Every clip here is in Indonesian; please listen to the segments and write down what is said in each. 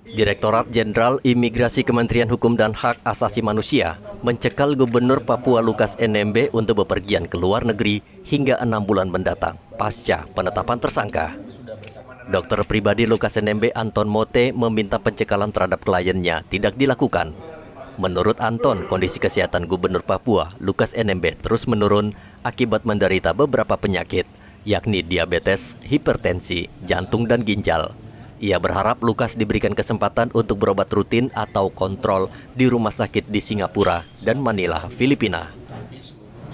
Direktorat Jenderal Imigrasi Kementerian Hukum dan Hak Asasi Manusia mencekal Gubernur Papua Lukas NMB untuk bepergian ke luar negeri hingga 6 bulan mendatang pasca penetapan tersangka. Dokter pribadi Lukas NMB Anton Mote meminta pencekalan terhadap kliennya tidak dilakukan. Menurut Anton, kondisi kesehatan Gubernur Papua Lukas NMB terus menurun akibat menderita beberapa penyakit, yakni diabetes, hipertensi, jantung, dan ginjal. Ia berharap Lukas diberikan kesempatan untuk berobat rutin atau kontrol di rumah sakit di Singapura dan Manila, Filipina.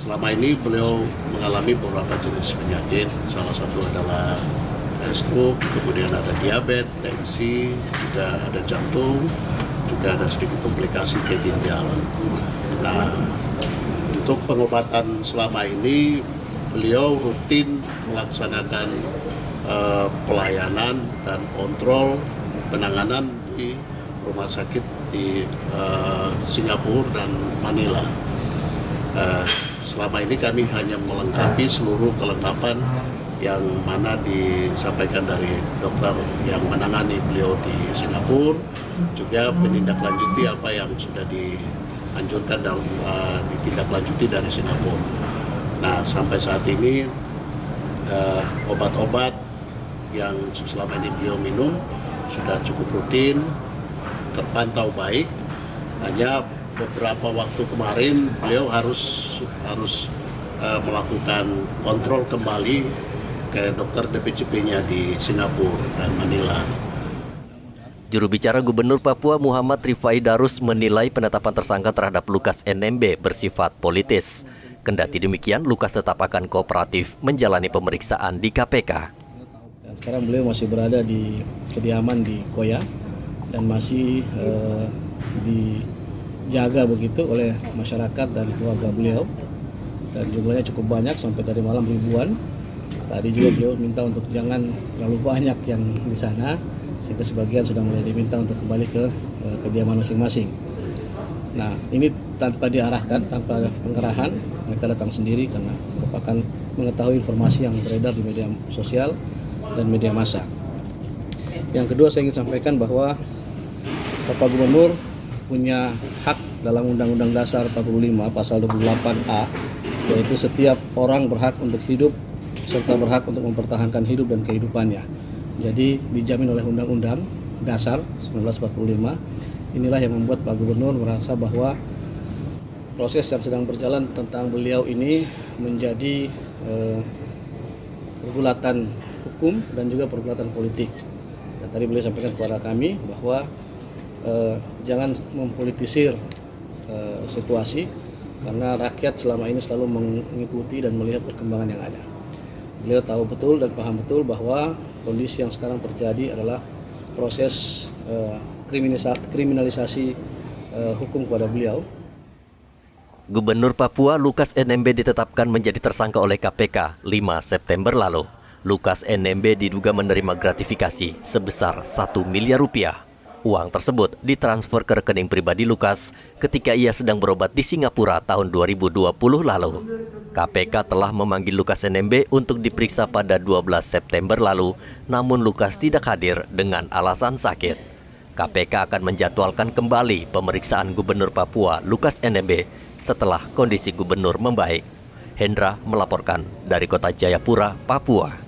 Selama ini beliau mengalami beberapa jenis penyakit, salah satu adalah stroke, kemudian ada diabetes, tensi, juga ada jantung, juga ada sedikit komplikasi ke ginjal. Nah, untuk pengobatan selama ini beliau rutin melaksanakan pelayanan dan kontrol penanganan di rumah sakit di Singapura dan Manila. Selama ini kami hanya melengkapi seluruh kelengkapan yang mana disampaikan dari dokter yang menangani beliau di Singapura, juga menindaklanjuti apa yang sudah dianjurkan dan ditindaklanjuti dari Singapura. Nah, sampai saat ini obat-obat yang selama ini beliau minum sudah cukup rutin, terpantau baik. Hanya beberapa waktu kemarin beliau harus melakukan kontrol kembali ke dokter DPCP-nya di Singapura dan Manila. Juru bicara Gubernur Papua Muhammad Rifai Darus menilai penetapan tersangka terhadap Lukas NMB bersifat politis. Kendati demikian, Lukas tetap akan kooperatif menjalani pemeriksaan di KPK. Dan sekarang beliau masih berada di kediaman di Koya dan masih dijaga begitu oleh masyarakat dan keluarga beliau. Dan jumlahnya cukup banyak, sampai tadi malam ribuan. Tadi juga beliau minta untuk jangan terlalu banyak yang di sana, sehingga sebagian sudah mulai diminta untuk kembali ke kediaman masing-masing. Nah, ini tanpa diarahkan, tanpa pengerahan, mereka datang sendiri karena merupakan mengetahui informasi yang beredar di media sosial dan media massa. Yang kedua, saya ingin sampaikan bahwa Bapak Gubernur punya hak dalam Undang-Undang Dasar 45 pasal 28A, yaitu setiap orang berhak untuk hidup serta berhak untuk mempertahankan hidup dan kehidupannya. Jadi dijamin oleh Undang-Undang Dasar 1945. Inilah yang membuat Pak Gubernur merasa bahwa proses yang sedang berjalan tentang beliau ini menjadi pergulatan hukum dan juga pergulatan politik. Dan tadi beliau sampaikan kepada kami bahwa jangan mempolitisir situasi, karena rakyat selama ini selalu mengikuti dan melihat perkembangan yang ada. Beliau tahu betul dan paham betul bahwa kondisi yang sekarang terjadi adalah proses kriminalisasi hukum kepada beliau. Gubernur Papua Lukas NMB ditetapkan menjadi tersangka oleh KPK 5 September lalu. Lukas NMB diduga menerima gratifikasi sebesar 1 miliar rupiah. Uang tersebut ditransfer ke rekening pribadi Lukas ketika ia sedang berobat di Singapura tahun 2020 lalu. KPK telah memanggil Lukas NMB untuk diperiksa pada 12 September lalu, namun Lukas tidak hadir dengan alasan sakit. KPK akan menjadwalkan kembali pemeriksaan Gubernur Papua Lukas NMB setelah kondisi gubernur membaik. Hendra melaporkan dari Kota Jayapura, Papua.